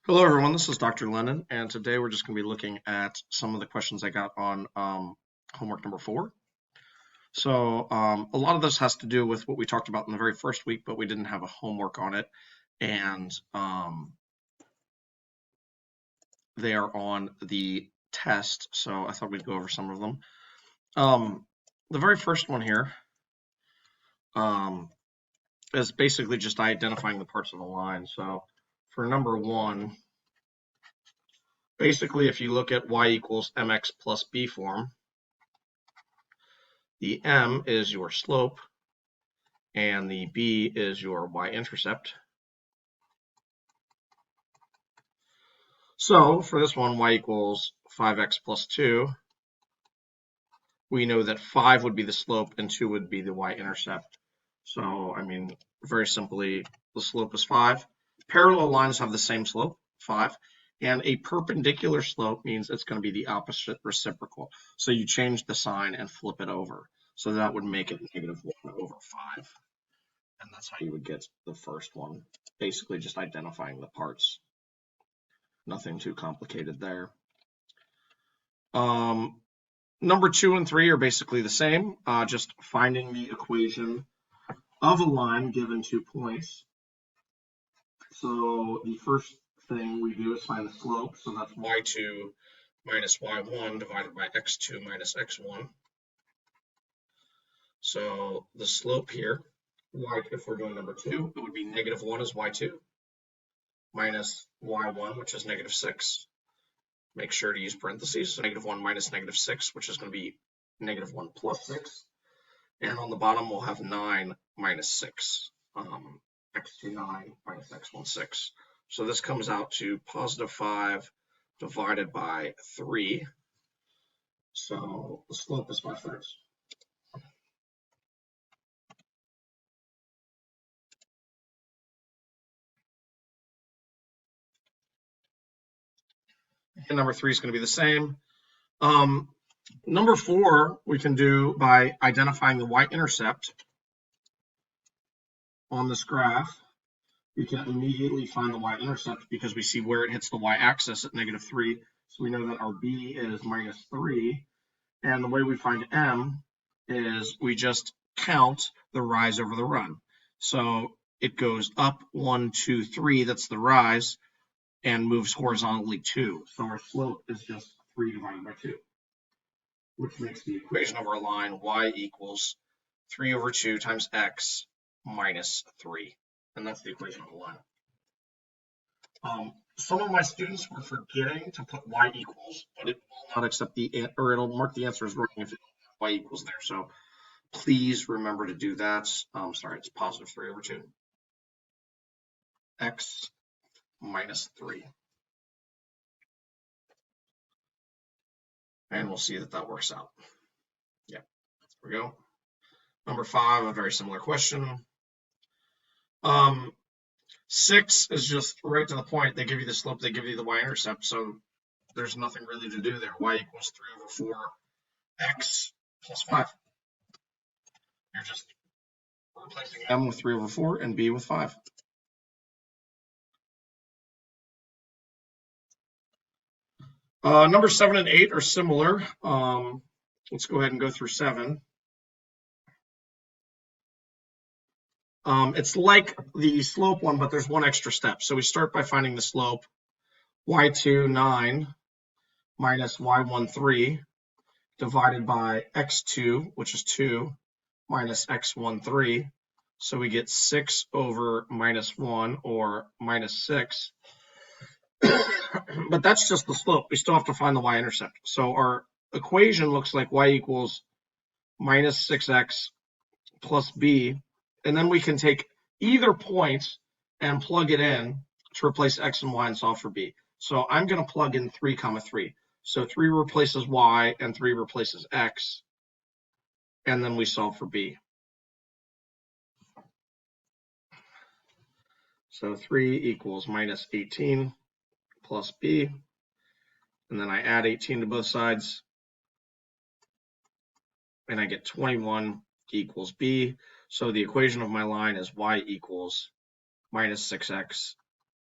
Hello, everyone. This is Dr. Lennon, and today we're just going to be looking at some of the questions I got on homework number 4. So a lot of this has to do with what we talked about in the very first week, but we didn't have a homework on it, and they are on the test, so I thought we'd go over some of them. The very first one here is basically just identifying the parts of the line. So for number 1, basically, if you look at y equals mx plus b form, the m is your slope, and the b is your y-intercept. So for this one, y equals 5x plus 2, we know that 5 would be the slope and 2 would be the y-intercept. So, I mean, very simply, the slope is 5. Parallel lines have the same slope, 5. And a perpendicular slope means it's going to be the opposite reciprocal. So you change the sign and flip it over. So that would make it -1/5. And that's how you would get the first one. Basically just identifying the parts. Nothing too complicated there. Number 2 and 3 are basically the same, just finding the equation of a line given 2 points. So the first thing we do is find the slope, so that's y2 minus y1 divided by x2 minus x1. So the slope here, if we're doing number 2, it would be -1 is y2 minus y1, which is -6. Make sure to use parentheses, so -1 minus -6, which is going to be -1 plus 6. And on the bottom, we'll have 9 minus 6, x2 9 minus x1 6. So this comes out to +5 divided by 3. So the slope is 5/3. And number 3 is going to be the same. Number 4, we can do by identifying the y-intercept on this graph. We can immediately find the y-intercept because we see where it hits the y-axis at -3. So we know that our b is -3. And the way we find m is we just count the rise over the run. So it goes up 1, 2, 3, that's the rise, and moves horizontally 2. So our slope is just 3 divided by 2, which makes the equation of our line y equals 3/2 times x minus 3. And that's the equation of the line. Some of my students were forgetting to put y equals, but it will not accept or it'll mark the answer as wrong if y equals there. So please remember to do that. Sorry, it's +3/2 x minus 3. And we'll see that works out. Yeah, there we go. Number 5, a very similar question. 6 is just right to the point. They give you the slope, they give you the y-intercept, so there's nothing really to do there. Y equals 3/4 x plus 5. You're just replacing m with 3/4 and b with 5. Number 7 and 8 are similar. Let's go ahead and go through 7. It's like the slope one, but there's one extra step. So we start by finding the slope, y2 9 minus y1 3 divided by x2, which is 2, minus x1 3. So we get 6 over -1 or -6. But that's just the slope. We still have to find the y-intercept. So our equation looks like y equals -6x plus b. And then we can take either point and plug it in to replace x and y and solve for b. So I'm going to plug in 3, 3. So 3 replaces y and 3 replaces x. And then we solve for b. So 3 equals -18 plus b. And then I add 18 to both sides. And I get 21 equals b. So the equation of my line is y equals -6x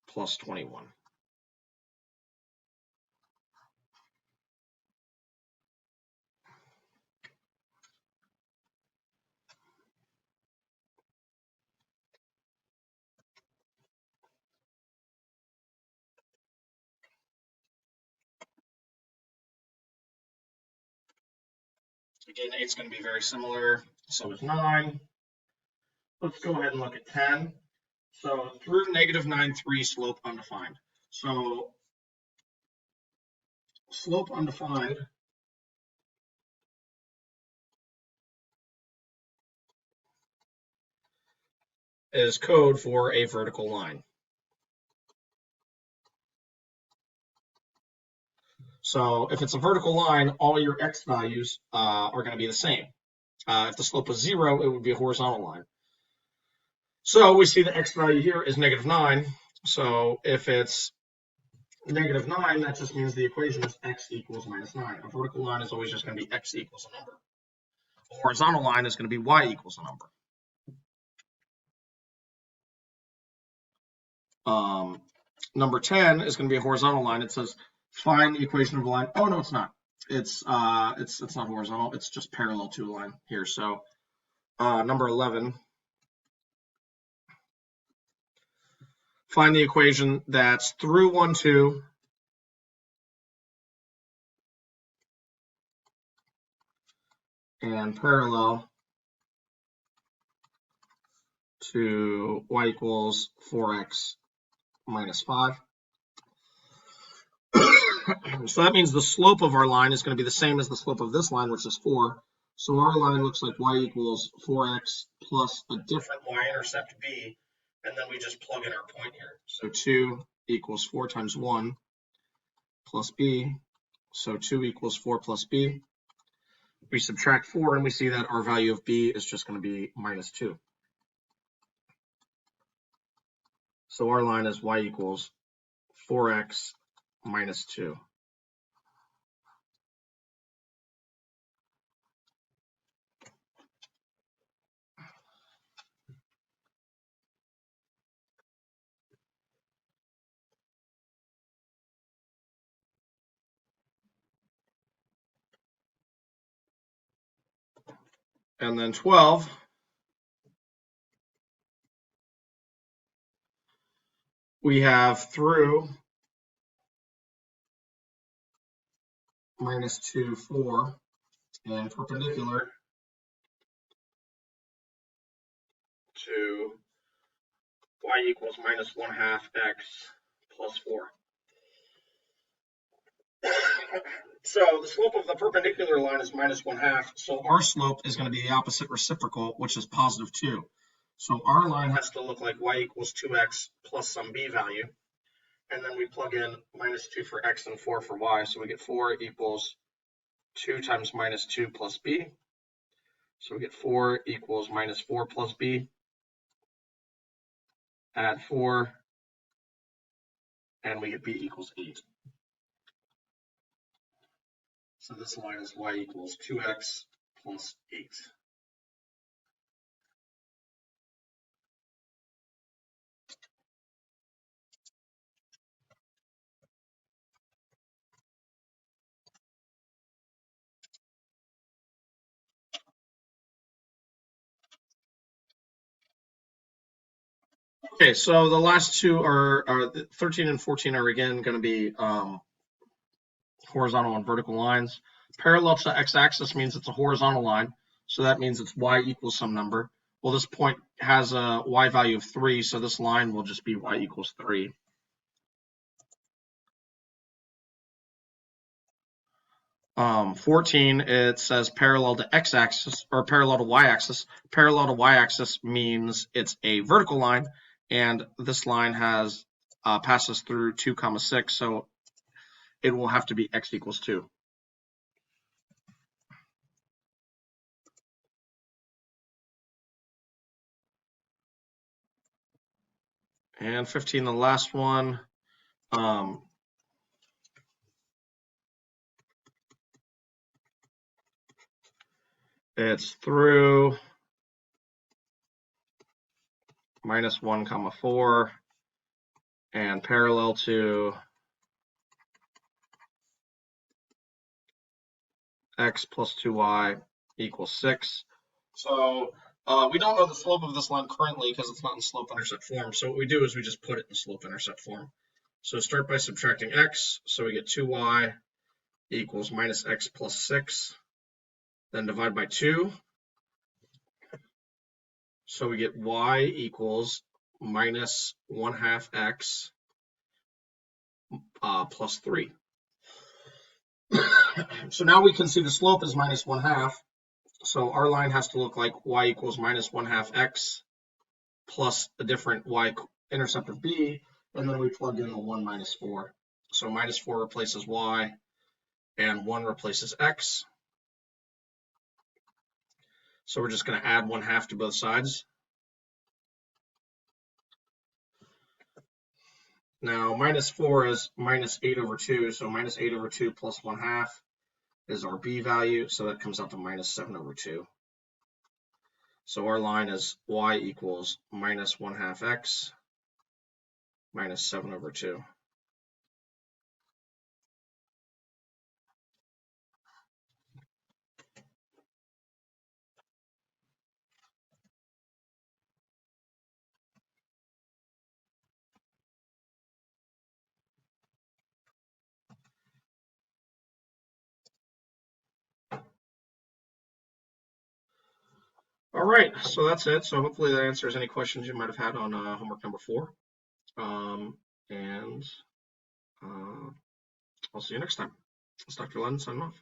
plus 21. Again, 8 is going to be very similar. So is 9. Let's go ahead and look at 10. So through negative 9, 3, slope undefined. So slope undefined is code for a vertical line. So if it's a vertical line, all your x values are going to be the same. If the slope was 0, it would be a horizontal line. So we see the x value here is negative 9. So if it's negative 9, that just means the equation is x equals minus 9. A vertical line is always just going to be x equals a number. A horizontal line is going to be y equals a number. Number 10 is going to be a horizontal line. It says find the equation of a line. Oh no, it's not. It's not horizontal. It's just parallel to a line here. So number 11, find the equation that's through 1, 2, and parallel to y equals 4x minus 5. So that means the slope of our line is going to be the same as the slope of this line, which is 4. So our line looks like y equals 4x plus a different y-intercept b, and then we just plug in our point here. So 2 equals 4 times 1 plus b. So 2 equals 4 plus b. We subtract 4, and we see that our value of b is just going to be minus 2. So our line is y equals 4x minus 2. And then 12, we have through minus 2, 4, and perpendicular to y equals minus 1/2 x plus 4. So the slope of the perpendicular line is minus 1/2. So our slope is going to be the opposite reciprocal, which is positive 2. So our line has to look like y equals 2x plus some b value. And then we plug in minus 2 for x and 4 for y. So we get 4 equals 2 times minus 2 plus b. So we get 4 equals minus 4 plus b. Add 4, and we get b equals 8. So this line is y equals 2x plus 8. Okay, so the last two are 13 and 14 are again going to be horizontal and vertical lines. Parallel to the x-axis means it's a horizontal line, so that means it's y equals some number. Well, this point has a y value of 3, so this line will just be y equals 3. Um, 14, it says parallel to x-axis or parallel to y-axis. Parallel to y-axis means it's a vertical line, and this line has passes through 2, 6, so it will have to be x equals 2. And 15, the last one. It's through minus 1, 4, and parallel to x plus 2y equals 6. So we don't know the slope of this line currently because it's not in slope-intercept form. So what we do is we just put it in slope-intercept form. So start by subtracting x. So we get 2y equals minus x plus 6. then divide by 2. So we get y equals minus 1/2 x plus 3. So now we can see the slope is minus 1/2. So our line has to look like y equals minus 1/2 x plus a different y-intercept of b, and then we plug in the 1 minus 4. So minus 4 replaces y, and 1 replaces x. So we're just going to add 1/2 to both sides. Now minus 4 is minus 8 over 2, so minus 8 over 2 plus 1/2 is our b value, so that comes out to minus 7 over 2. So our line is y equals minus 1/2 x minus 7 over 2. All right, so that's it. So hopefully that answers any questions you might have had on homework number 4. And I'll see you next time. It's Dr. Lennon signing off.